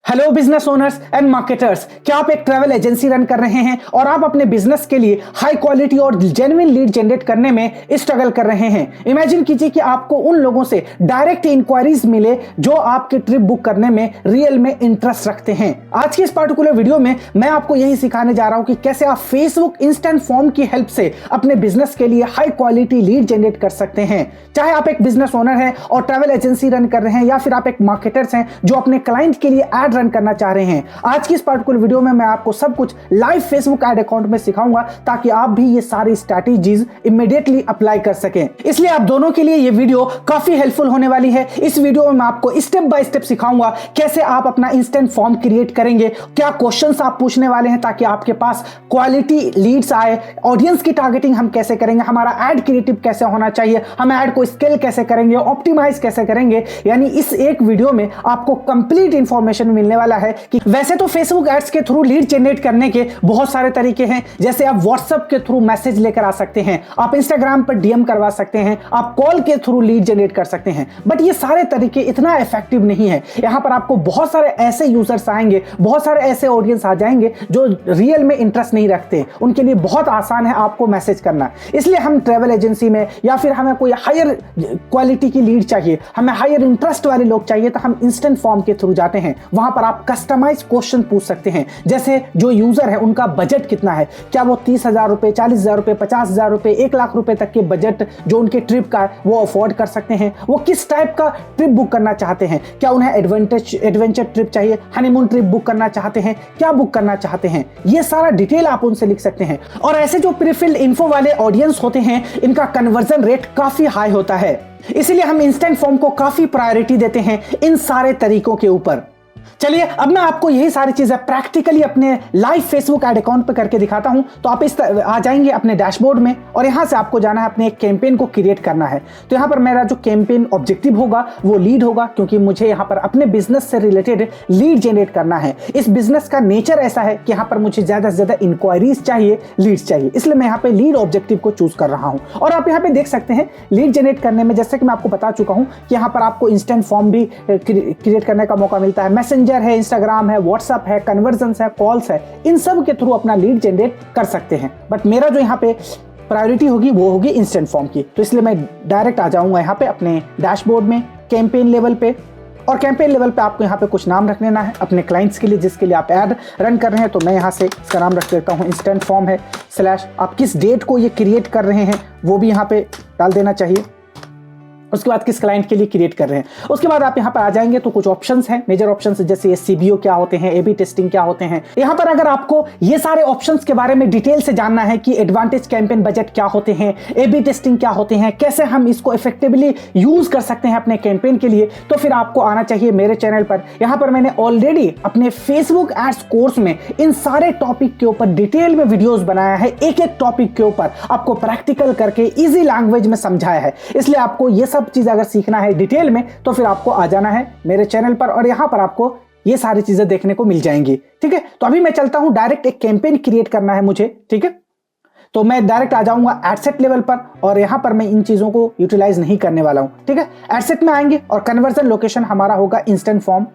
Hello business owners and marketers, क्या आप एक ट्रैवल एजेंसी रन कर रहे हैं और आप अपने बिजनेस के लिए हाई क्वालिटी और जेन्युइन लीड जनरेट करने में स्ट्रगल कर रहे हैं। इमेजिन कीजिए कि आपको उन लोगों से डायरेक्ट इंक्वायरीज मिले जो आपके ट्रिप बुक करने में रियल में इंटरेस्ट रखते हैं। आज की इस पार्टिकुलर वीडियो में मैं आपको यही सिखाने जा रहा हूं कि कैसे आप फेसबुक इंस्टेंट फॉर्म की हेल्प से अपने बिजनेस के लिए हाई क्वालिटी लीड जनरेट कर सकते हैं। चाहे आप एक बिजनेस ओनर हैं और ट्रैवल एजेंसी रन कर रहे हैं या फिर आप एक मार्केटर्स हैं जो अपने क्लाइंट के लिए एड रन करना चाह रहे हैं। आज की इस पार्टिकुलर वीडियो में मैं आपको सब कुछ लाइव फेसबुक एड अकाउंट में सिखाऊंगा ताकि आप भी ये सारी स्ट्रैटेजीज इमीडिएटली अप्लाई कर सकें। इसलिए आप दोनों के लिए ये वीडियो काफी हेल्पफुल होने वाली है। इस वीडियो में मैं आपको स्टेप बाय स्टेप सिखाऊंगा कैसे आप अपना इंस्टेंट फॉर्म क्रिएट करेंगे, क्या क्वेश्चंस आप पूछने वाले हैं ताकि आपके पास क्वालिटी लीड्स आए, ऑडियंस की टारगेटिंग हम कैसे करेंगे, हमारा एड क्रिएटिव कैसे होना चाहिए, हम एड को स्केल कैसे करेंगे, ऑप्टिमाइज कैसे करेंगे। यानी इस एक वीडियो में आपको कंप्लीट इंफॉर्मेशन मिलने वाला है कि वैसे तो फेसबुक एड्स के थ्रू लीड जनरेट करने के बहुत सारे तरीके हैं। जैसे आप व्हाट्सएप के थ्रू मैसेज लेकर आ सकते हैं, आप इंस्टाग्राम पर डीएम करवा सकते हैं, आप कॉल के थ्रू लीड जनरेट कर सकते हैं। बट ये सारे तरीके इतना इफेक्टिव नहीं है। यहां पर आपको बहुत सारे ऐसे यूजर्स आएंगे, बहुत सारे ऐसे ऑडियंस आ जाएंगे जो रियल में इंटरेस्ट नहीं रखते। उनके लिए बहुत आसान है आपको मैसेज करना। इसलिए हम ट्रैवल एजेंसी में या फिर हमें कोई हायर क्वालिटी की लीड चाहिए, हमें हायर इंटरेस्ट वाले लोग चाहिए, तो हम इंस्टेंट फॉर्म के थ्रू जाते हैं। वहां पर आप कस्टमाइज क्वेश्चन पूछ सकते हैं। जैसे जो यूजर है उनका बजट कितना है, क्या वो 30,000 रुपए, 40,000 रुपए, 50,000 रुपए, 1 लाख रुपए तक के बजट जो उनके ट्रिप का है वो अफोर्ड कर सकते हैं। वो किस टाइप का ट्रिप बुक करना चाहते हैं, क्या उन्हें एडवेंचर ट्रिप चाहिए, हनीमून ट्रिप बुक करना चाहते हैं, क्या बुक करना चाहते हैं, ये सारा डिटेल आप उनसे लिख सकते हैं। और ऐसे जो प्रीफिल्ड इन्फो वाले ऑडियंस होते हैं इनका कन्वर्जन रेट काफी हाई होता है। इसीलिए हम इंस्टेंट फॉर्म को काफी प्रायोरिटी देते हैं इन सारे तरीकों के ऊपर। चलिए अब मैं आपको यही सारी चीजें प्रैक्टिकली अपने लाइव फेसबुक एड अकाउंट पे करके दिखाता हूं। तो आप आ जाएंगे अपने डैशबोर्ड में और यहां से आपको जाना है अपने एक कैंपेन को क्रिएट करना है। तो यहां पर मेरा जो कैंपेन ऑब्जेक्टिव होगा वो लीड होगा, क्योंकि मुझे यहां पर अपने बिजनेस से रिलेटेड लीड जनरेट करना है। इस बिजनेस का नेचर ऐसा है कि यहां पर मुझे ज्यादा से ज्यादा इंक्वायरीज चाहिए, लीड्स चाहिए, इसलिए मैं यहां पे लीड ऑब्जेक्टिव को चूज कर रहा हूं। और आप यहां पे देख सकते हैं लीड जनरेट करने में, जैसे कि मैं आपको बता चुका हूं कि यहां पर आपको इंस्टेंट फॉर्म भी क्रिएट करने का मौका मिलता है। मैसेंजर है, इंस्टाग्राम है, व्हाट्सएप है, कन्वर्जन्स है, कॉल्स है, इन सब के थ्रू अपना लीड जनरेट कर सकते हैं। बट मेरा जो यहाँ पे प्रायोरिटी होगी वो होगी इंस्टेंट फॉर्म की। तो इसलिए मैं डायरेक्ट आ जाऊंगा यहाँ पे अपने डैशबोर्ड में कैंपेन लेवल पे। और कैंपेन लेवल पे आपको यहाँ पे कुछ नाम रख लेना है अपने क्लाइंट्स के लिए जिसके लिए आप ऐड रन कर रहे हैं। तो मैं यहाँ से इसका नाम रख देता हूँ इंस्टेंट फॉर्म है / आप किस डेट को ये क्रिएट कर रहे हैं वो भी यहाँ पे डाल देना चाहिए। उसके बाद किस क्लाइंट के लिए क्रिएट कर रहे हैं। उसके बाद आप यहाँ पर आ जाएंगे तो कुछ ऑप्शंस हैं, मेजर ऑप्शंस, जैसे ये सीबीओ क्या होते हैं, एबी टेस्टिंग क्या होते हैं। यहाँ पर अगर आपको ये सारे ऑप्शंस के बारे में डिटेल से जानना है कि एडवांटेज कैंपेन बजट क्या होते हैं, एबी टेस्टिंग क्या होते हैं, कैसे हम इसको इफेक्टिवली यूज कर सकते हैं अपने कैंपेन के लिए, तो फिर आपको आना चाहिए मेरे चैनल पर। यहाँ पर मैंने ऑलरेडी अपने फेसबुक एड्स कोर्स में इन सारे टॉपिक के ऊपर डिटेल में वीडियोस बनाया है। एक एक टॉपिक के ऊपर आपको प्रैक्टिकल करके इजी लैंग्वेज में समझाया है। इसलिए आपको ये सब चीज अगर सीखना है डिटेल में तो फिर आपको आ जाना है मेरे चैनल पर और यहां पर आपको ये सारी चीजें देखने को मिल जाएंगी। ठीक है, तो अभी मैं चलता हूं, डायरेक्ट एक कैंपेन क्रिएट करना है मुझे। ठीक है, तो मैं डायरेक्ट आ जाऊंगा एडसेट लेवल पर और यहां पर मैं इन चीजों को यूटिलाइज नहीं करने वाला हूं। ठीक है, एडसेट में आएंगे और कन्वर्जन लोकेशन हमारा होगा इंस्टेंट फॉर्म।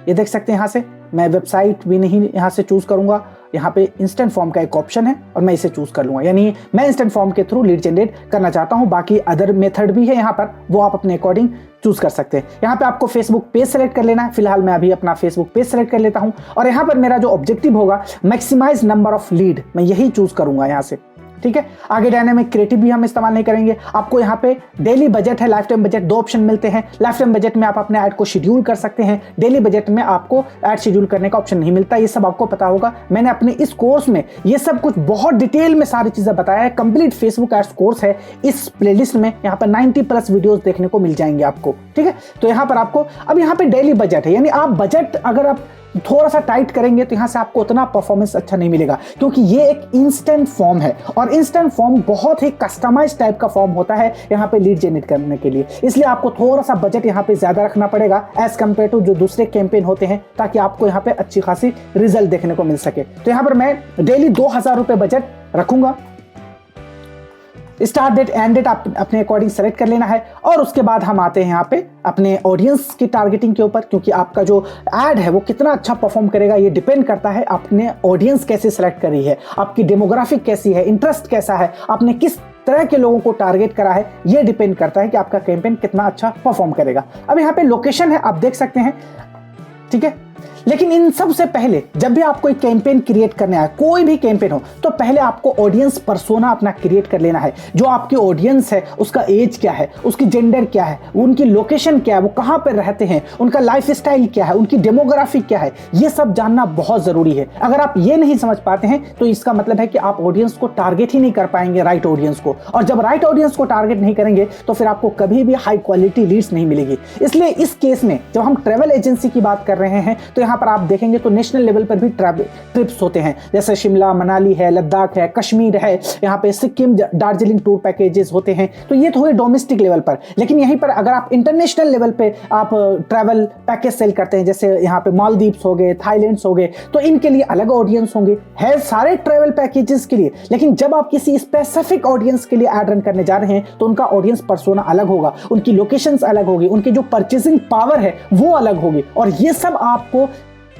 ये देख सकते हैं, यहां से मैं वेबसाइट भी नहीं यहां से चूज करूंगा, यहाँ पे इंस्टेंट फॉर्म का एक ऑप्शन है और मैं इसे चूज कर लूंगा। यानी मैं इंस्टेंट फॉर्म के थ्रू लीड जनरेट करना चाहता हूं। बाकी अदर मेथड भी है यहाँ पर, वो आप अपने अकॉर्डिंग चूज कर सकते हैं। यहाँ पे आपको फेसबुक पेज सेलेक्ट कर लेना है। फिलहाल मैं अभी अपना फेसबुक पेज सेलेक्ट कर लेता हूं और यहाँ पर मेरा जो ऑब्जेक्टिव होगा मैक्सिमाइज नंबर ऑफ लीड, मैं यही चूज करूंगा यहाँ से। ठीक है, आगे डायनामिक क्रिएटिव भी हम इस्तेमाल नहीं करेंगे। आपको यहाँ पे डेली बजट है, लाइफ टाइम बजट, दो ऑप्शन मिलते हैं। लाइफ टाइम बजट में आप अपने ऐड को शेड्यूल कर सकते हैं, डेली बजट में आपको ऐड शेड्यूल करने का ऑप्शन नहीं मिलता। ये सब आपको पता होगा, मैंने अपने इस कोर्स में ये सब कुछ बहुत डिटेल में सारी चीजें बताया है। कंप्लीट फेसबुक एड्स कोर्स है, इस प्लेलिस्ट में यहाँ पर 90+ वीडियोस देखने को मिल जाएंगे आपको। ठीक है, तो यहाँ पर आपको अब यहाँ पे डेली बजट है, यानी आप बजट अगर आप थोड़ा सा टाइट करेंगे तो यहां से आपको उतना परफॉर्मेंस अच्छा नहीं मिलेगा, क्योंकि ये एक इंस्टेंट फॉर्म है और इंस्टेंट फॉर्म बहुत ही कस्टमाइज टाइप का फॉर्म होता है यहाँ पे लीड जनरेट करने के लिए। इसलिए आपको थोड़ा सा बजट यहाँ पे ज्यादा रखना पड़ेगा एज कंपेयर टू जो दूसरे कैंपेन होते हैं, ताकि आपको यहाँ पे अच्छी खासी रिजल्ट देखने को मिल सके। तो यहाँ पर मैं डेली 2,000 रुपए बजट रखूंगा स्टार्ट डेट एंड डेट आप अपने अकॉर्डिंग सेलेक्ट कर लेना है। और उसके बाद हम आते हैं यहाँ पे अपने ऑडियंस की टारगेटिंग के ऊपर, क्योंकि आपका जो एड है वो कितना अच्छा परफॉर्म करेगा ये डिपेंड करता है आपने ऑडियंस कैसे सेलेक्ट करी है, आपकी डेमोग्राफिक कैसी है, इंटरेस्ट कैसा है, आपने किस तरह के लोगों को टारगेट करा है, ये डिपेंड करता है कि आपका कैंपेन कितना अच्छा परफॉर्म करेगा। अब यहाँ पे लोकेशन है, आप देख सकते हैं, ठीक है। लेकिन इन सब से पहले जब भी आपको एक कैंपेन क्रिएट करना है, कोई भी कैंपेन हो, तो पहले आपको ऑडियंस पर्सोना अपना क्रिएट कर लेना है। जो आपकी ऑडियंस है उसका एज क्या है, उसकी जेंडर क्या है, उनकी लोकेशन क्या है, वो कहां पर रहते हैं, उनका लाइफ स्टाइल क्या है, उनकी डेमोग्राफिक क्या है, ये सब जानना बहुत जरूरी है। अगर आप ये नहीं समझ पाते हैं तो इसका मतलब है कि आप ऑडियंस को टारगेट ही नहीं कर पाएंगे, राइट ऑडियंस को। और जब राइट ऑडियंस को टारगेट नहीं करेंगे तो फिर आपको कभी भी हाई क्वालिटी लीड्स नहीं मिलेगी। इसलिए इस केस में जब हम ट्रैवल एजेंसी की बात कर रहे हैं तो यहां पर आप देखेंगे तो नेशनल लेवल पर भी ट्रिप्स होते हैं, जैसे शिमला, मनाली है, लद्दाख है, कश्मीर है, यहाँ पे सिक्किम, दार्जिलिंग टूर पैकेजेस होते हैं। तो ये तो हुए डोमेस्टिक लेवल पर। लेकिन यहीं पर अगर आप इंटरनेशनल लेवल पे आप ट्रैवल पैकेज सेल करते हैं, जैसे यहाँ पे मालदीव्स हो गए, थाईलैंड्स हो गए, तो इनके लिए अलग ऑडियंस होंगे, है सारे ट्रैवल पैकेजेस के लिए। लेकिन जब आप किसी स्पेसिफिक ऑडियंस के लिए ऐड रन करने जा रहे हैं तो उनका ऑडियंस पर्सोना अलग होगा, उनकी लोकेशंस अलग होगी, उनकी जो परचेसिंग पावर है वो अलग होगी। और ये सब आपको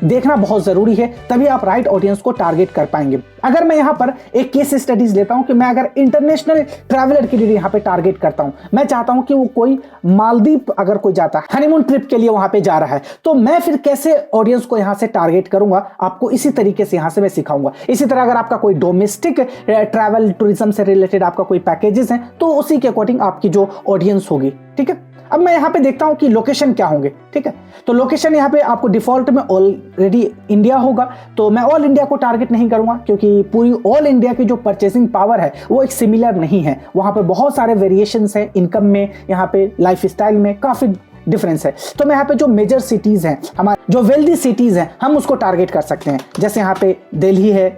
देखना बहुत जरूरी है, तभी आप राइट ऑडियंस को टारगेट कर पाएंगे। अगर मैं यहां पर एक केस स्टडीज लेता हूं कि मैं अगर इंटरनेशनल ट्रैवलर के लिए यहां पे टारगेट करता हूं, मैं चाहता हूं कि वो कोई मालदीव अगर कोई जाता है हनीमून ट्रिप के लिए वहां पे जा रहा है, तो मैं फिर कैसे ऑडियंस को यहां से टारगेट करूंगा, आपको इसी तरीके से यहां से मैं सिखाऊंगा। इसी तरह अगर आपका कोई डोमेस्टिक ट्रैवल टूरिज्म से रिलेटेड आपका कोई पैकेजेस हैं तो उसी के अकॉर्डिंग आपकी जो ऑडियंस होगी, ठीक है। अब मैं यहाँ पे देखता हूँ कि लोकेशन क्या होंगे, ठीक है। तो लोकेशन यहाँ पे आपको डिफॉल्ट में ऑलरेडी इंडिया होगा, तो मैं ऑल इंडिया को टारगेट नहीं करूंगा, क्योंकि पूरी ऑल इंडिया की जो परचेसिंग पावर है वो एक सिमिलर नहीं है। वहां पे बहुत सारे वेरिएशंस हैं, इनकम में, यहाँ पे लाइफ स्टाइल में काफी डिफरेंस है। तो मैं यहाँ पे जो मेजर सिटीज हैं, हमारे जो वेल्दी सिटीज हैं, हम उसको टारगेट कर सकते हैं। जैसे यहाँ पे दिल्ली है,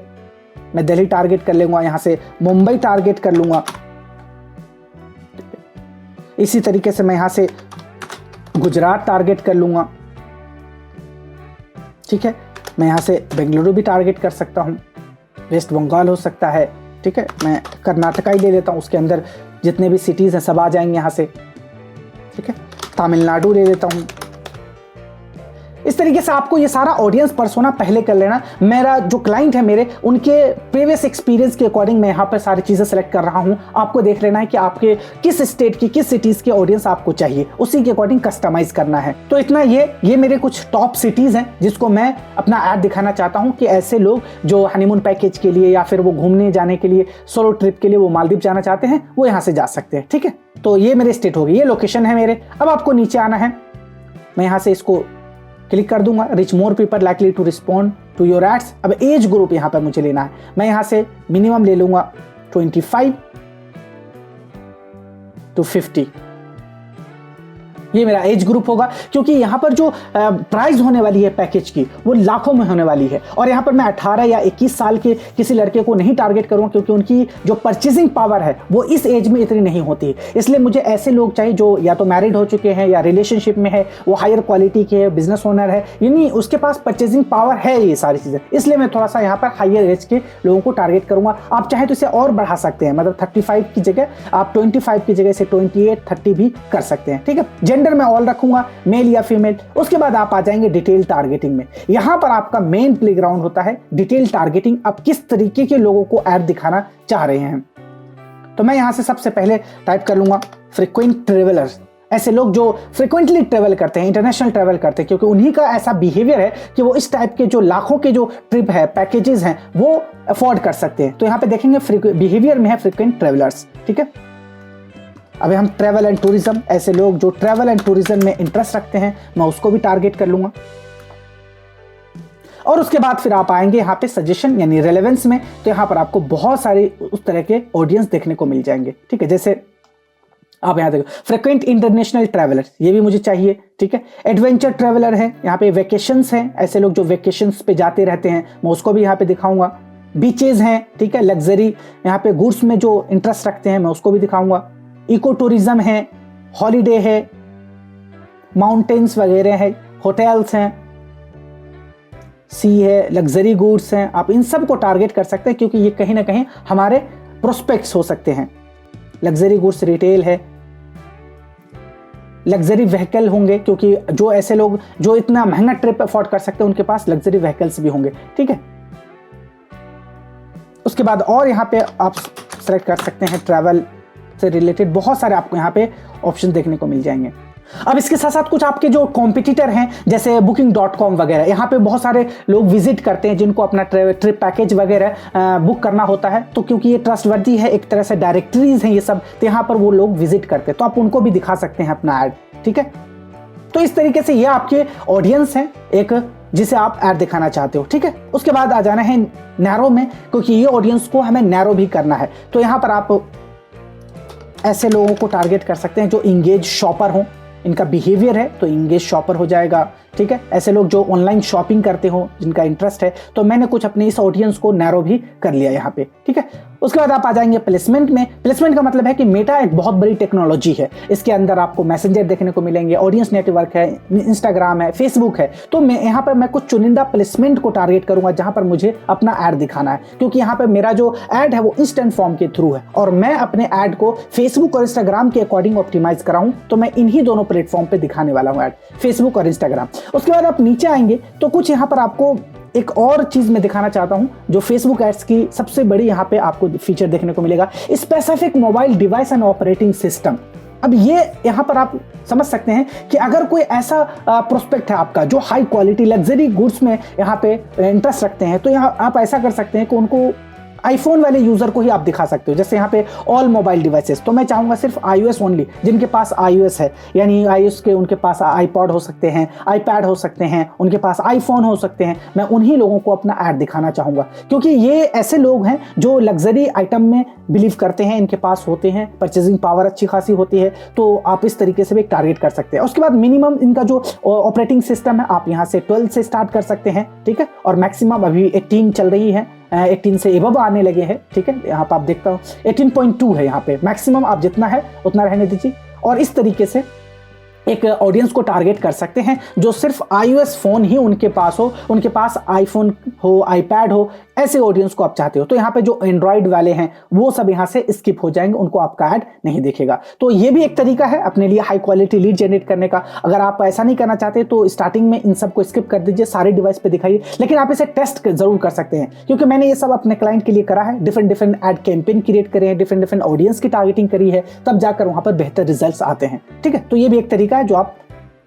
मैं दिल्ली टारगेट कर लूंगा, यहाँ से मुंबई टारगेट कर लूंगा। इसी तरीके से मैं यहां से गुजरात टारगेट कर लूंगा, ठीक है। मैं यहां से बेंगलुरु भी टारगेट कर सकता हूं, वेस्ट बंगाल हो सकता है, ठीक है। मैं कर्नाटका ही ले लेता हूं, उसके अंदर जितने भी सिटीज हैं सब आ जाएंगे यहां से, ठीक है। तमिलनाडु ले लेता हूं। इस तरीके से आपको ये सारा ऑडियंस पर्सोना पहले कर लेना। मेरा जो क्लाइंट है, मेरे उनके प्रीवियस एक्सपीरियंस के अकॉर्डिंग मैं यहाँ पर सारी चीजें सेलेक्ट कर रहा हूँ। आपको देख लेना है कि आपके किस स्टेट की, किस सिटीज के ऑडियंस आपको चाहिए, उसी के अकॉर्डिंग कस्टमाइज करना है। तो इतना ये मेरे कुछ टॉप सिटीज हैं जिसको मैं अपना ऐड दिखाना चाहता हूँ कि ऐसे लोग जो हनीमून पैकेज के लिए या फिर वो घूमने जाने के लिए, सोलो ट्रिप के लिए वो मालदीव जाना चाहते हैं, वो यहाँ से जा सकते हैं, ठीक है। तो ये मेरे स्टेट हो गई, ये लोकेशन है मेरे। अब आपको नीचे आना है, मैं यहाँ से इसको क्लिक कर दूंगा, reach more people likely to respond to your ads. अब एज ग्रुप यहां पर मुझे लेना है, मैं यहां से मिनिमम ले लूंगा 25 to 50। ये मेरा एज ग्रुप होगा, क्योंकि यहाँ पर जो प्राइस होने वाली है पैकेज की वो लाखों में होने वाली है। और यहाँ पर मैं 18 या 21 साल के किसी लड़के को नहीं टारगेट करूँगा, क्योंकि उनकी जो परचेजिंग पावर है वो इस एज में इतनी नहीं होती। इसलिए मुझे ऐसे लोग चाहिए जो या तो मैरिड हो चुके हैं या रिलेशनशिप में है, वो हायर क्वालिटी के है, बिजनेस ओनर है, यानी उसके पास परचेजिंग पावर है, ये सारी चीज़ें। इसलिए मैं थोड़ा सा यहाँ पर हायर एज के लोगों को टारगेट करूँगा। आप चाहे तो इसे और बढ़ा सकते हैं, मतलब 35 की जगह आप 25 की जगह से 28, 30 भी कर सकते हैं, ठीक है। जेंडर में ऑल रखूंगा, मेल या फीमेल। उसके बाद आप आ जाएंगे डिटेल टारगेटिंग में। यहां पर आपका मेन प्लेग्राउंड होता है डिटेल टारगेटिंग। आप किस तरीके के लोगों को ऐड दिखाना चाह रहे हैं। तो मैं यहां से सबसे पहले टाइप कर लूंगा फ्रीक्वेंट ट्रेवलर्स। ऐसे लोग जो फ्रीक्वेंटली ट्रेवल करते हैं, इंटरनेशनल ट्रेवल करते हैं, क्योंकि उन्हीं का ऐसा बिहेवियर है कि वो इस टाइप के जो लाखों के जो ट्रिप है, पैकेजेस हैं, वो अफोर्ड कर सकते हैं। तो यहां पे देखेंगे बिहेवियर में है फ्रीक्वेंट ट्रेवलर्स, ठीक है। अभी हम ट्रैवल एंड टूरिज्म, ऐसे लोग जो ट्रैवल एंड टूरिज्म में इंटरेस्ट रखते हैं, मैं उसको भी टारगेट कर लूंगा। और उसके बाद फिर आप आएंगे यहाँ पे सजेशन यानी रेलेवेंस में। तो यहाँ पर आपको बहुत सारे उस तरह के ऑडियंस देखने को मिल जाएंगे, ठीक है। जैसे आप यहाँ देखो फ्रीक्वेंट इंटरनेशनल ट्रैवलर, ये भी मुझे चाहिए, ठीक है। एडवेंचर ट्रैवलर है, यहाँ पे वेकेशंस हैं, ऐसे लोग जो वेकेशंस पे जाते रहते हैं, मैं उसको भी यहाँ पे दिखाऊंगा। बीचेज हैं, ठीक है, लग्जरी, यहाँ पे गुड्स में जो इंटरेस्ट रखते हैं मैं उसको भी दिखाऊंगा। इको टूरिज्म है, हॉलीडे है, माउंटेन्स वगैरह है, होटल्स हैं, सी है, लग्जरी गुड्स हैं। आप इन सब को टारगेट कर सकते हैं, क्योंकि ये कहीं ना कहीं हमारे प्रोस्पेक्ट्स हो सकते हैं। लग्जरी गुड्स रिटेल है, लग्जरी व्हीकल होंगे, क्योंकि जो ऐसे लोग जो इतना महंगा ट्रिप अफोर्ड कर सकते हैं उनके पास लग्जरी व्हीकल्स भी होंगे, ठीक है। उसके बाद और यहाँ पे आप सेलेक्ट कर सकते हैं ट्रैवल से रिलेटेड, बहुत सारे आपको यहाँ पे ऑप्शन देखने को मिल जाएंगे। अब इसके साथ साथ कुछ आपके जो कॉम्पिटिटर हैं जैसे booking.com वगैरह, यहाँ पे बहुत सारे लोग विजिट करते हैं जिनको अपना ट्रिप पैकेज वगैरह बुक करना होता है, तो क्योंकि ये ट्रस्टवर्दी है, एक तरह से डायरेक्टरीज हैं ये सब, तो यहाँ पर वो लोग विजिट करते हैं, तो आप उनको भी दिखा सकते हैं अपना ऐड, ठीक है। तो इस तरीके से ये आपके ऑडियंस हैं एक जिसे आप ऐड दिखाना चाहते हो, ठीक है। उसके बाद आ जाना है नैरो में, क्योंकि ये ऑडियंस को हमें नैरो भी करना है, तो यहाँ पर आप ऐसे लोगों को टारगेट कर सकते हैं जो इंगेज शॉपर हों, इनका बिहेवियर है तो इंगेज शॉपर हो जाएगा, ठीक है। ऐसे लोग जो ऑनलाइन शॉपिंग करते हो, जिनका इंटरेस्ट है, तो मैंने कुछ अपने इस ऑडियंस को नैरो भी कर लिया यहाँ पे, ठीक है। उसके बाद आप आ जाएंगे प्लेसमेंट में। प्लेसमेंट का मतलब है कि मेटा एक बहुत बड़ी टेक्नोलॉजी है, इसके अंदर आपको मैसेंजर देखने को मिलेंगे, ऑडियंस नेटवर्क है, इंस्टाग्राम है, फेसबुक है, तो मैं यहाँ पर मैं कुछ चुनिंदा प्लेसमेंट को टारगेट करूंगा जहां पर मुझे अपना ऐड दिखाना है, क्योंकि यहाँ पर मेरा जो ऐड है वो इंस्टेंट फॉर्म के थ्रू है और मैं अपने ऐड को फेसबुक और इंस्टाग्राम के अकॉर्डिंग ऑप्टिमाइज कराऊं, तो मैं इन्हीं दोनों प्लेटफॉर्म पे दिखाने वाला हूँ ऐड, फेसबुक और इंस्टाग्राम। उसके बाद आप नीचे आएंगे तो कुछ यहाँ पर आपको एक और चीज मैं दिखाना चाहता हूं जो फेसबुक एड्स की सबसे बड़ी यहाँ पे आपको फीचर देखने को मिलेगा, specific mobile device and operating system. अब ये यहाँ पर आप समझ सकते हैं कि अगर कोई ऐसा प्रोस्पेक्ट है आपका जो हाई क्वालिटी लग्जरी गुड्स में यहाँ पे इंटरेस्ट रखते हैं, तो यहाँ आप ऐसा कर सकते हैं कि उनको आईफोन वाले यूजर को ही आप दिखा सकते हो। जैसे यहाँ पे ऑल मोबाइल डिवाइसेस, तो मैं चाहूंगा सिर्फ iOS ओनली, जिनके पास iOS है, यानी iOS के उनके पास iPod हो सकते हैं, iPad हो सकते हैं, उनके पास iPhone हो सकते हैं, मैं उन्हीं लोगों को अपना ऐड दिखाना चाहूंगा, क्योंकि ये ऐसे लोग हैं जो लग्जरी आइटम में बिलीव करते हैं, इनके पास होते हैं, परचेजिंग पावर अच्छी खासी होती है, तो आप इस तरीके से भी टारगेट कर सकते हैं। उसके बाद मिनिमम इनका जो ऑपरेटिंग सिस्टम है आप यहाँ से 12 से स्टार्ट कर सकते हैं, ठीक है, और मैक्सिमम अभी 18 चल रही है, 18 से एबव आने लगे हैं, ठीक है। यहाँ पर आप देखता हूँ 18.2 है, यहाँ पे मैक्सिमम आप जितना है उतना रहने दीजिए, और इस तरीके से एक ऑडियंस को टारगेट कर सकते हैं जो सिर्फ iOS फोन ही उनके पास हो, उनके पास आईफोन हो, iPad हो, ऐसे ऑडियंस को आप चाहते हो। तो यहाँ पे जो एंड्रॉइड वाले हैं वो सब यहाँ से स्किप हो जाएंगे, उनको आपका ऐड नहीं दिखेगा। तो ये भी एक तरीका है अपने लिए हाई क्वालिटी लीड जनरेट करने का। अगर आप ऐसा नहीं करना चाहते तो स्टार्टिंग में इन सब को स्किप कर दीजिए, सारे डिवाइस पे दिखाइए, लेकिन आप इसे टेस्ट जरूर कर सकते हैं, क्योंकि मैंने ये सब अपने क्लाइंट के लिए करा है, डिफरेंट ऐड कैंपेन क्रिएट करे हैं, डिफरेंट ऑडियंस की टारगेटिंग करी है, तब जाकर वहां पर बेहतर रिजल्ट आते हैं, ठीक है। तो ये भी एक तरीका है जो आप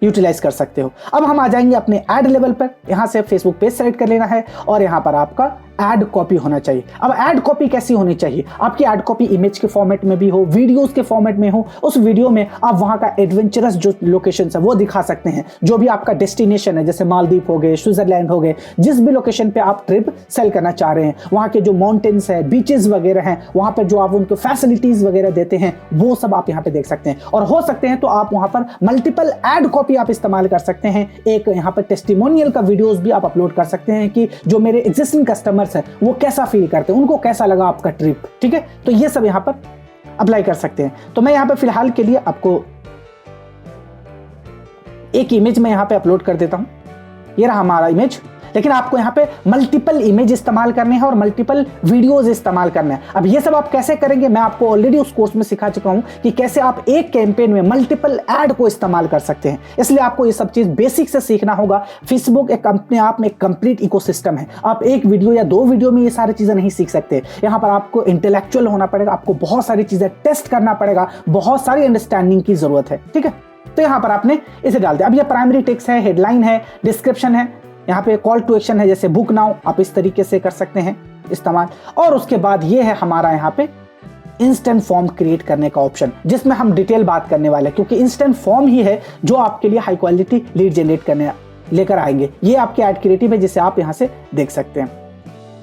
यूटिलाइज कर सकते हो। अब हम आ जाएंगे अपने ऐड लेवल पर। यहां से फेसबुक पेज सेलेक्ट कर लेना है और यहां पर आपका ऐड कॉपी होना चाहिए। अब ऐड कॉपी कैसी होनी चाहिए? आपकी ऐड कॉपी इमेज के फॉर्मेट में भी हो, वीडियोस के फॉर्मेट में हो, उस वीडियो में आप वहां का एडवेंचरस जो लोकेशन है वो दिखा सकते हैं, जो भी आपका डेस्टिनेशन है, जैसे मालदीव हो गए, स्विट्जरलैंड हो गए, जिस भी लोकेशन पे आप ट्रिप सेल करना चाह रहे हैं, वहां के जो माउंटेन्स है, बीचेस वगैरह हैं, वहां पर जो आप उनको फैसिलिटीज वगैरह देते हैं, वो सब आप यहाँ पे देख सकते हैं। और हो सकते हैं तो आप वहां पर मल्टीपल ऐड कॉपी आप इस्तेमाल कर सकते हैं। एक यहाँ पर टेस्टिमोनियल का वीडियोस भी आप अपलोड कर सकते हैं कि जो मेरे एग्जिस्टिंग कस्टमर्स है वो कैसा फील करते हैं, उनको कैसा लगा आपका ट्रिप, ठीक है। तो ये सब यहां पर अप्लाई कर सकते हैं। तो मैं यहां पे फिलहाल के लिए आपको एक इमेज में यहां पे अपलोड कर देता हूं। ये रहा हमारा इमेज, लेकिन आपको यहाँ पे मल्टीपल इमेज इस्तेमाल करने हैं और मल्टीपल वीडियोस इस्तेमाल करने हैं। अब ये सब आप कैसे करेंगे, मैं आपको ऑलरेडी उस कोर्स में सिखा चुका हूं कि कैसे आप एक कैंपेन में मल्टीपल ऐड को इस्तेमाल कर सकते हैं। इसलिए आपको ये सब चीज बेसिक से सीखना होगा। फेसबुक एक अपने आप में एक कंप्लीट इकोसिस्टम है। आप एक वीडियो या 2 वीडियो में ये सारी चीजें नहीं सीख सकते। यहाँ पर आपको इंटेलेक्चुअल होना पड़ेगा, आपको बहुत सारी चीजें टेस्ट करना पड़ेगा, बहुत सारी अंडरस्टैंडिंग की जरूरत है, ठीक है। तो यहाँ पर आपने इसे डाल दिया। अब ये प्राइमरी टेक्स्ट है, हेडलाइन है, डिस्क्रिप्शन है, यहाँ पे कॉल टू एक्शन है, जैसे बुक नाउ, आप इस तरीके से कर सकते हैं इस्तेमाल। और उसके बाद ये है हमारा यहाँ पे इंस्टेंट फॉर्म क्रिएट करने का ऑप्शन, जिसमें हम डिटेल बात करने वाले हैं, क्योंकि इंस्टेंट फॉर्म ही है जो आपके लिए हाई क्वालिटी लीड जनरेट करने लेकर आएंगे। ये आपके ऐड क्रिएटिव है जिसे आप यहाँ से देख सकते हैं।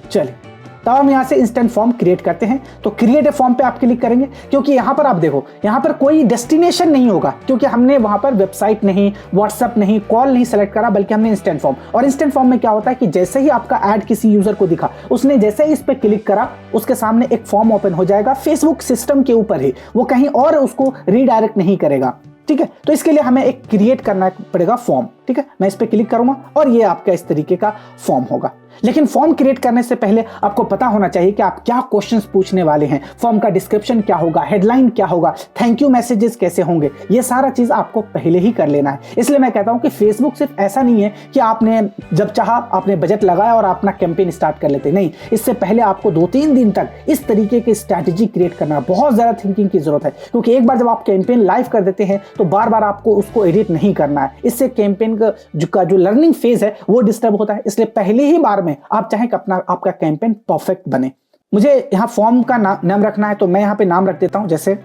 चलिए, तब हम यहाँ से इंस्टेंट फॉर्म क्रिएट करते हैं। तो क्रिएट ए फॉर्म पे आप क्लिक करेंगे, क्योंकि यहाँ पर आप देखो, यहाँ पर कोई डेस्टिनेशन नहीं होगा, क्योंकि हमने वहाँ पर वेबसाइट नहीं, व्हाट्सएप नहीं, कॉल नहीं सेलेक्ट करा, बल्कि हमने इंस्टेंट फॉर्म। और इंस्टेंट फॉर्म में क्या होता है कि जैसे ही आपका ऐड किसी यूजर को दिखा, उसने जैसे ही इस पर क्लिक करा, उसके सामने एक फॉर्म ओपन हो जाएगा फेसबुक सिस्टम के ऊपर ही, वो कहीं और उसको रीडायरेक्ट नहीं करेगा, ठीक है। तो इसके लिए हमें एक क्रिएट करना पड़ेगा फॉर्म। ठीक है, मैं इस पर क्लिक करूंगा और ये आपका इस तरीके का फॉर्म होगा। लेकिन फॉर्म क्रिएट करने से पहले आपको पता होना चाहिए कि आप क्या क्वेश्चंस पूछने वाले हैं, फॉर्म का डिस्क्रिप्शन क्या होगा, हेडलाइन क्या होगा, थैंक यू मैसेजेस कैसे होंगे, ये सारा चीज आपको पहले ही कर लेना है। इसलिए मैं कहता हूं कि फेसबुक सिर्फ ऐसा नहीं है कि आपने जब चाहा आपने बजट लगाया और अपना कैंपेन स्टार्ट कर लेते, नहीं, इससे पहले आपको 2-3 दिन तक इस तरीके की स्ट्रैटेजी क्रिएट करना, बहुत ज्यादा थिंकिंग की जरूरत है, क्योंकि एक बार जब आप कैंपेन लाइव कर देते हैं तो बार बार आपको उसको एडिट नहीं करना है। इससे कैंपेन का जो लर्निंग फेज है वो डिस्टर्ब होता है। इसलिए पहले ही बार में आप चाहें कि आपका कैंपेन परफेक्ट बने। मुझे यहां फॉर्म का नाम रखना है, तो मैं यहां पे नाम रख देता हूं, जैसे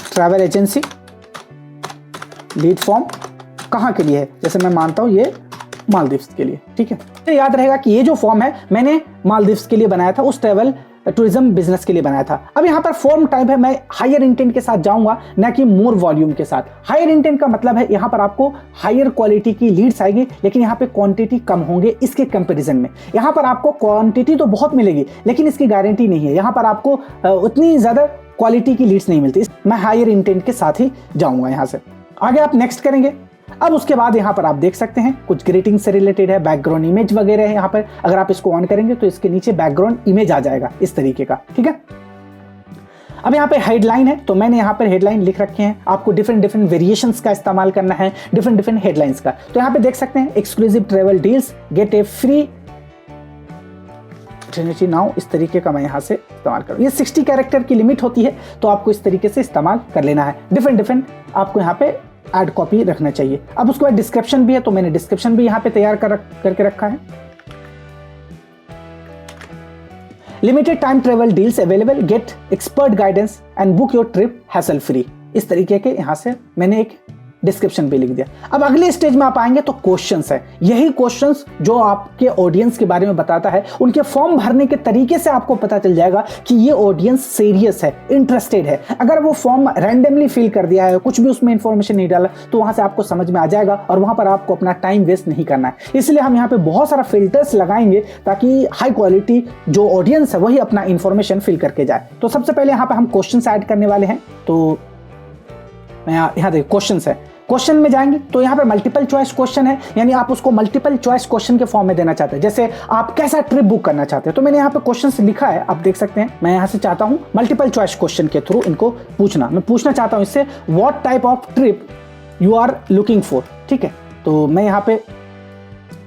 ट्रैवल एजेंसी लीड फॉर्म। कहां के लिए है, जैसे मैं मानता हूं ये मालदीव्स के लिए, ठीक है। तो याद रहेगा कि ये जो फॉर्म है मैंने मालदीव्स के लिए बनाया था, उस ट्रैवल टूरिज्म बिजनेस के लिए बनाया था। अब यहाँ पर फॉर्म टाइप है, मैं हायर इंटेंट के साथ जाऊंगा, ना कि मोर वॉल्यूम के साथ। हायर इंटेंट का मतलब है यहाँ पर आपको हायर क्वालिटी की लीड्स आएगी, लेकिन यहाँ पे क्वांटिटी कम होंगे इसके कंपैरिजन में। यहाँ पर आपको क्वांटिटी तो बहुत मिलेगी, लेकिन इसकी गारंटी नहीं है। यहाँ पर आपको उतनी ज्यादा क्वालिटी की लीड्स नहीं मिलती। मैं हायर इंटेंट के साथ ही जाऊंगा। यहाँ से आगे आप नेक्स्ट करेंगे। अब उसके बाद यहाँ पर आप देख सकते हैं कुछ ग्रीटिंग से रिलेटेड है, बैकग्राउंड इमेज वगैरह है। यहाँ पर अगर आप इसको ऑन करेंगे तो इसके नीचे बैकग्राउंड इमेज आ जाएगा इस तरीके का, ठीक है। अब यहाँ पे हेडलाइन है, तो मैंने यहाँ पर हेडलाइन लिख रखे हैं। आपको डिफरेंट वेरिएशंस का इस्तेमाल करना है, डिफरेंट हेडलाइंस का। तो यहाँ पे देख सकते हैं एक्सक्लूसिव ट्रेवल डील्स, गेट ए फ्री ट्रिनिटी नाउ, इस तरीके का मैं यहाँ से इस्तेमाल करूँ। ये 60 कैरेक्टर की लिमिट होती है, तो आपको इस तरीके से इस्तेमाल कर लेना है। डिफरेंट आपको यहाँ पे ऐड कॉपी रखना चाहिए। अब उसके बाद डिस्क्रिप्शन भी है, तो मैंने डिस्क्रिप्शन भी यहाँ पे तैयार करके रखा है। Limited time travel deals available, get expert guidance and book your trip hassle free. इस तरीके के यहाँ से मैंने एक डिस्क्रिप्शन भी लिख दिया। अब अगले स्टेज में आप आएंगे तो क्वेश्चंस है। यही क्वेश्चंस जो आपके ऑडियंस के बारे में बताता है, उनके फॉर्म भरने के तरीके से आपको पता चल जाएगा कि ये ऑडियंस सीरियस है, इंटरेस्टेड है। अगर वो फॉर्म रैंडमली फिल कर दिया है, कुछ भी उसमें इंफॉर्मेशन नहीं डाला, तो वहां से आपको समझ में आ जाएगा और वहां पर आपको अपना टाइम वेस्ट नहीं करना है। इसलिए हम यहाँ पे बहुत सारा फिल्टर्स लगाएंगे ताकि हाई क्वालिटी जो ऑडियंस है वही अपना इंफॉर्मेशन फिल करके जाए। तो सबसे पहले यहाँ पे हम क्वेश्चन ऐड करने वाले हैं। तो मैं यहाँ देखिए क्वेश्चन है, क्वेश्चन में जाएंगे तो यहाँ पे मल्टीपल चॉइस क्वेश्चन है, यानी आप उसको मल्टीपल चॉइस क्वेश्चन के फॉर्म में देना चाहते हैं। जैसे आप कैसा ट्रिप बुक करना चाहते हैं, तो मैंने यहाँ पे क्वेश्चन लिखा है, आप देख सकते हैं। मैं यहाँ से चाहता हूँ मल्टीपल चॉइस क्वेश्चन के थ्रू इनको पूछना। मैं पूछना चाहता हूँ इससे what type of trip you are looking for, ठीक है। तो मैं यहाँ पे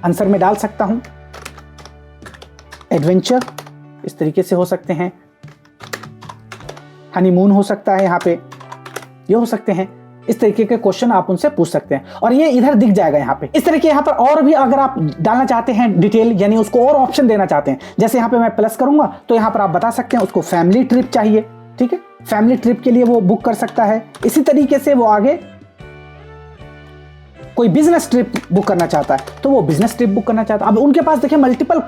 आंसर में डाल सकता हूँ एडवेंचर, इस तरीके से हो सकते हैं, हनीमून हो सकता है, यहाँ पे ये हो सकते हैं। इस तरीके के क्वेश्चन आप उनसे पूछ सकते हैं और ये इधर दिख जाएगा यहाँ पे। इस तरीके यहाँ पर और भी अगर आप डालना चाहते हैं डिटेल, यानी उसको और ऑप्शन देना चाहते हैं, जैसे यहाँ पे मैं प्लस करूंगा तो यहाँ पर आप बता सकते हैं उसको फैमिली ट्रिप चाहिए, ठीक है। फैमिली ट्रिप के लिए वो बुक कर सकता है। इसी तरीके से वो आगे कोई बिजनेस ट्रिप बुक करना चाहता है तो वो बिजनेस ट्रिप बुक करना चाहता है। अब उनके पास देखिए मल्टीपल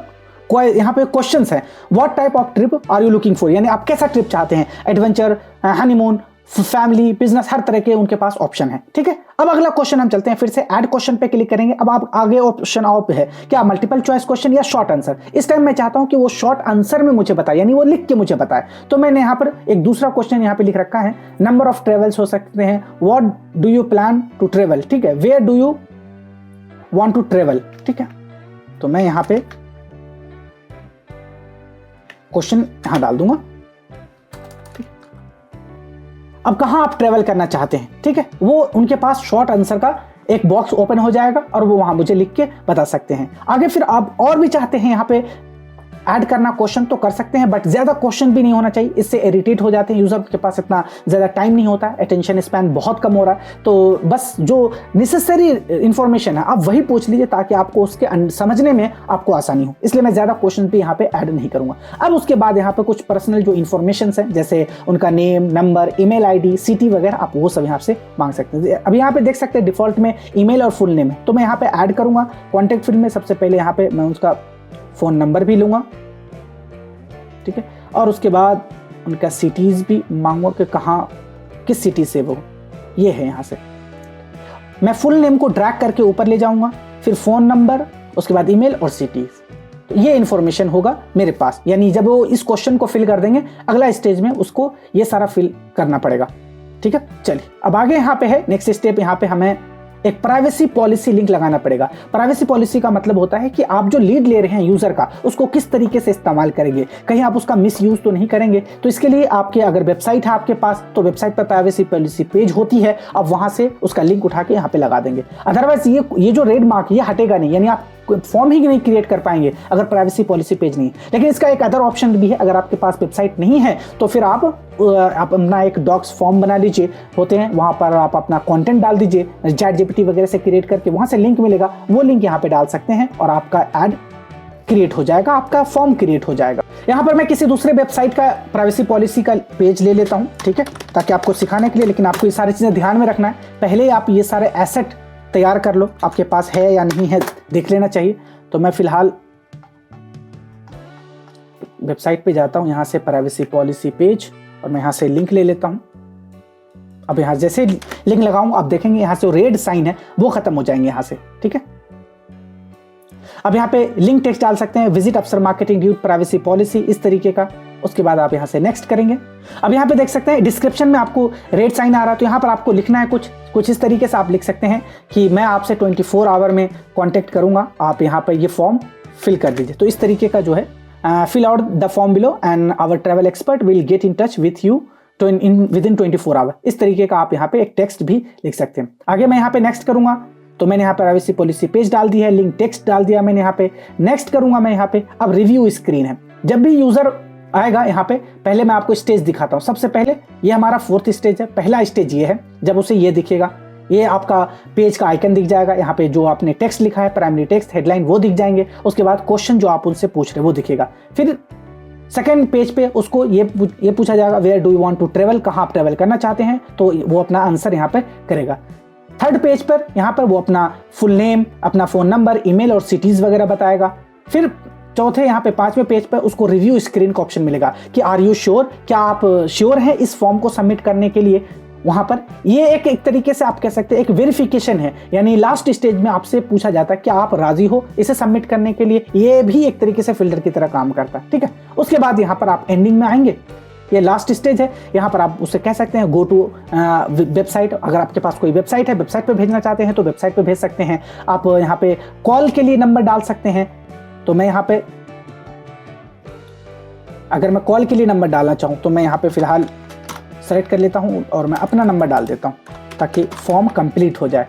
यहाँ पे क्वेश्चंस हैं। What type of trip are you looking for, यानी आप कैसा ट्रिप चाहते हैं, एडवेंचर, हनीमून, फैमिली, बिजनेस, हर तरह के उनके पास ऑप्शन है, ठीक है। अब अगला क्वेश्चन हम चलते हैं, फिर से ऐड क्वेश्चन पे क्लिक करेंगे। अब आप आगे ऑप्शन ऑफ है क्या मल्टीपल चॉइस क्वेश्चन या शॉर्ट आंसर। इस टाइम मैं चाहता हूं कि वो शॉर्ट आंसर में मुझे बताए, यानी वो लिख के मुझे बताए। तो मैंने यहाँ पर एक दूसरा क्वेश्चन यहाँ पे लिख रखा है, नंबर ऑफ ट्रेवल्स हो सकते हैं, what do you plan to travel, ठीक है, where do you want to travel, ठीक है। तो मैं यहाँ पे क्वेश्चन यहां डाल दूंगा। अब कहां आप ट्रेवल करना चाहते हैं, ठीक है, वो उनके पास शॉर्ट आंसर का एक बॉक्स ओपन हो जाएगा और वो वहां मुझे लिख के बता सकते हैं। आगे फिर आप और भी चाहते हैं यहाँ पे ऐड करना क्वेश्चन तो कर सकते हैं, बट ज्यादा क्वेश्चन भी नहीं होना चाहिए, इससे इरिटेट हो जाते हैं। यूजर के पास इतना ज्यादा टाइम नहीं होता, अटेंशन स्पैन बहुत कम हो रहा है। तो बस जो नेसेसरी इंफॉर्मेशन है आप वही पूछ लीजिए ताकि आपको उसके समझने में आपको आसानी हो। इसलिए मैं ज्यादा क्वेश्चन भी यहाँ पे ऐड नहीं करूंगा। अब उसके बाद यहाँ पे कुछ पर्सनल जो इन्फॉर्मेशन है, जैसे उनका name, number, email ID, city वगैरह, आप वो सब यहाँ से मांग सकते हैं। अब यहाँ पे देख सकते हैं डिफॉल्ट में ईमेल और फुल नेम है, तो मैं यहाँ पे ऐड करूंगा। कॉन्टेक्ट फील्ड में सबसे पहले यहाँ पे मैं उसका फोन नंबर भी लूंगा, ठीक है, और उसके बाद उनका सिटीज भी मांगूंगा कि कहाँ, किस सिटी से वो, ये है। यहाँ से मैं फुल नेम को ड्रैग करके ऊपर ले जाऊंगा, फिर फोन नंबर, उसके बाद ईमेल और सिटीज। तो ये इंफॉर्मेशन होगा मेरे पास, यानी जब वो इस क्वेश्चन को फिल कर देंगे अगला स्टेज में उसको ये सारा फिल करना पड़ेगा, ठीक है। चलिए अब आगे यहाँ पे है नेक्स्ट स्टेप। यहाँ पे हमें एक प्राइवेसी पॉलिसी लिंक लगाना पड़ेगा। प्राइवेसी पॉलिसी का मतलब होता है कि आप जो लीड ले रहे हैं यूजर का, उसको किस तरीके से इस्तेमाल करेंगे, कहीं आप उसका मिस यूज तो नहीं करेंगे। तो इसके लिए आपके अगर वेबसाइट है आपके पास, तो वेबसाइट पर प्राइवेसी पॉलिसी पेज होती है, आप वहां से उसका लिंक उठा के यहाँ पे लगा देंगे। अदरवाइज ये जो रेड मार्क ये हटेगा नहीं, यानी आप फॉर्म ही नहीं क्रिएट कर पाएंगे अगर प्राइवेसी पॉलिसी पेज नहीं। लेकिन इसका एक अदर ऑप्शन भी है, अगर आपके पास वेबसाइट नहीं है तो फिर आप अपना एक डॉक्स फॉर्म बना लीजिए, होते हैं वहां पर आप अपना कंटेंट डाल दीजिए, ChatGPT वगैरह से क्रिएट करके वहां से लिंक मिलेगा, वो लिंक यहाँ पे डाल सकते हैं और आपका ऐड क्रिएट हो जाएगा, आपका फॉर्म क्रिएट हो जाएगा। यहाँ पर मैं किसी दूसरे वेबसाइट का प्राइवेसी पॉलिसी का पेज ले लेता हूँ, ठीक है, ताकि आपको सिखाने के लिए। लेकिन आपको ये सारी चीजें ध्यान में रखना है, पहले आप ये सारे एसेट तैयार कर लो, आपके पास है या नहीं है देख लेना चाहिए। तो मैं फिलहाल वेबसाइट पे जाता हूं, यहां से प्राइवेसी पॉलिसी पेज, और मैं यहां से लिंक ले लेता हूं। अब यहां जैसे लिंक लगाऊं आप देखेंगे यहां से रेड साइन है वो खत्म हो जाएंगे यहां से, ठीक है। अब यहां पे लिंक टेक्स्ट डाल सकते हैं, विजिट अफसर मार्केटिंग ड्यू प्राइवेसी पॉलिसी, इस तरीके का। उसके बाद आप यहां से नेक्स्ट करेंगे। अब यहां पे देख सकते हैं डिस्क्रिप्शन में आपको रेड साइन आ रहा है, तो यहां पर आपको लिखना है कुछ इस तरीके से आप लिख सकते हैं कि मैं आपसे 24 आवर में कांटेक्ट करूंगा, आप यहां पर ये फॉर्म फिल कर दीजिए। तो इस तरीके का जो है fill out the form below and our travel expert will get in touch with you within 24 hour. इस तरीके का आप यहाँ पे एक टेक्स्ट भी लिख सकते हैं। आगे मैं यहाँ पे नेक्स्ट करूंगा, तो मैंने यहाँ पे प्राइवेसी पॉलिसी पेज डाल दी है, लिंक टेक्स्ट डाल दिया मैंने यहाँ पे, नेक्स्ट करूंगा मैं यहाँ पे। अब रिव्यू स्क्रीन है, जब भी यूजर आएगा यहाँ पे पहले मैं आपको स्टेज दिखाता हूँ। सबसे पहले ये हमारा 4th स्टेज है, पहला स्टेज ये है। जब उसे ये दिखेगा, ये आपका पेज का आइकन दिख जाएगा, यहाँ पे जो आपने टेक्स्ट लिखा है, प्राइमरी टेक्स्ट, हेडलाइन, वो दिख जाएंगे। उसके बाद क्वेश्चन जो आप उनसे पूछ रहे हैं वो दिखेगा। फिर सेकंड पेज पे उसको ये पूछा जाएगा, where do you want to travel, कहाँ आप ट्रेवल करना चाहते हैं, तो वो अपना आंसर यहाँ पे करेगा। थर्ड पेज पर यहाँ पर वो अपना फुल नेम, अपना फोन नंबर, ईमेल और सिटीज वगैरह बताएगा। फिर चौथे यहाँ पे 5वें पेज पर उसको रिव्यू स्क्रीन का ऑप्शन मिलेगा कि आर यू श्योर, क्या आप श्योर हैं इस फॉर्म को सबमिट करने के लिए। वहां पर ये एक तरीके से आप कह सकते हैं एक वेरिफिकेशन है, यानी लास्ट स्टेज में आपसे पूछा जाता है क्या आप राजी हो इसे सबमिट करने के लिए। ये भी एक तरीके से फिल्टर की तरह काम करता है, ठीक है। उसके बाद यहाँ पर आप एंडिंग में आएंगे, ये लास्ट स्टेज है। यहाँ पर आप उससे कह सकते हैं गो टू वेबसाइट, अगर आपके पास कोई वेबसाइट है, वेबसाइट पे भेजना चाहते हैं तो वेबसाइट पे भेज सकते हैं। आप यहाँ पे कॉल के लिए नंबर डाल सकते हैं, तो मैं यहाँ पे अगर मैं कॉल के लिए नंबर डालना चाहूँ तो मैं यहाँ पे फिलहाल सेलेक्ट कर लेता हूँ और मैं अपना नंबर डाल देता हूँ ताकि फॉर्म कंप्लीट हो जाए।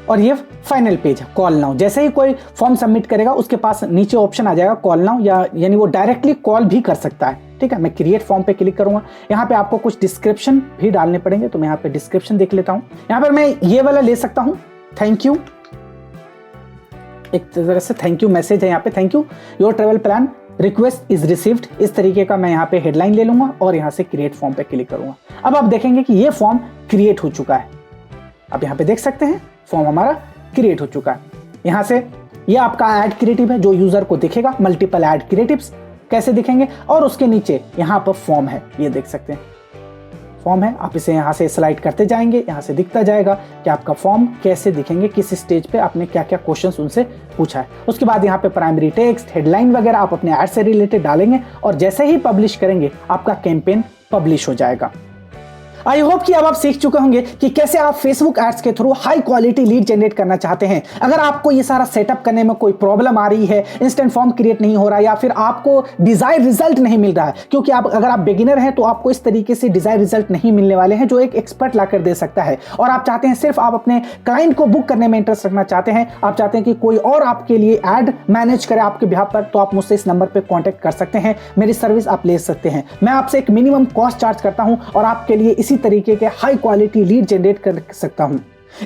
और ये फाइनल पेज है, कॉल नाउ। जैसे ही कोई फॉर्म सबमिट करेगा उसके पास नीचे ऑप्शन आ जाएगा कॉल नाउ, यानी वो डायरेक्टली कॉल भी कर सकता है, ठीक है। मैं क्रिएट फॉर्म पे क्लिक करूंगा, यहाँ पे आपको कुछ डिस्क्रिप्शन भी डालने पड़ेंगे, तो मैं यहाँ पे डिस्क्रिप्शन देख लेता हूँ। यहाँ पर मैं ये वाला ले सकता हूँ, थैंक यू, एक तरह से थैंक यू मैसेज है यहाँ पे, thank you your travel plan request is received. इस तरीके का मैं यहाँ पे हेडलाइन ले लूंगा और यहाँ से क्रिएट फॉर्म पे क्लिक करूंगा। अब आप देखेंगे कि ये फॉर्म क्रिएट हो चुका है। अब यहाँ पे देख सकते हैं फॉर्म हमारा क्रिएट हो चुका है। यहाँ से ये आपका ऐड क्रिएटिव है जो यूजर को दिखेगा, मल्टीपल ऐड क्रिएटिव्स कैसे दिखेंगे, और उसके नीचे यहाँ पर फॉर्म है, ये देख सकते हैं फॉर्म है। आप इसे यहाँ से स्लाइड करते जाएंगे, यहाँ से दिखता जाएगा कि आपका फॉर्म कैसे दिखेंगे, किस स्टेज पे आपने क्या क्या क्वेश्चंस उनसे पूछा है। उसके बाद यहाँ पे प्राइमरी टेक्स्ट, हेडलाइन वगैरह आप अपने ऐड से रिलेटेड डालेंगे और जैसे ही पब्लिश करेंगे आपका कैंपेन पब्लिश हो जाएगा। आई होप कि अब आप सीख चुके होंगे कि कैसे आप फेसबुक एड्स के through high quality lead generate करना चाहते हैं। अगर आपको ये सारा सेटअप करने में कोई प्रॉब्लम आ रही है, इंस्टेंट फॉर्म क्रिएट नहीं हो रहा है, या फिर आपको डिजायर रिजल्ट नहीं मिल रहा है, क्योंकि अगर आप बिगिनर हैं तो आपको इस तरीके से डिजायर रिजल्ट नहीं मिलने वाले हैं जो एक एक्सपर्ट लाकर दे सकता है, और आप चाहते हैं सिर्फ आप अपने क्लाइंट को बुक करने में इंटरेस्ट रखना चाहते हैं, आप चाहते हैं कि कोई और आपके लिए एड मैनेज करे आपके बिहाफ पर, तो आप मुझसे इस नंबर पर कॉन्टेक्ट कर सकते हैं, मेरी सर्विस आप ले सकते हैं। मैं आपसे एक मिनिमम कॉस्ट चार्ज करता हूं और आपके लिए इसी तरीके के हाई क्वालिटी लीड जनरेट कर सकता हूं।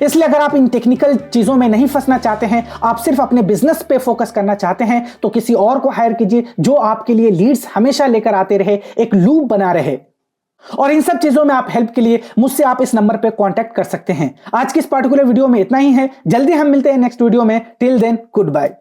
इसलिए अगर आप इन टेक्निकल चीजों में नहीं फंसना चाहते हैं, आप सिर्फ अपने बिजनेस पे फोकस करना चाहते हैं, तो किसी और को हायर कीजिए जो आपके लिए लीड्स हमेशा लेकर आते रहे, एक लूप बना रहे। और इन सब चीजों में आप हेल्प के लिए मुझसे आप इस नंबर पे कांटेक्ट कर सकते हैं। आज की इस पार्टिकुलर वीडियो में इतना ही है, जल्दी हम मिलते हैं नेक्स्ट वीडियो में। Till then good bye.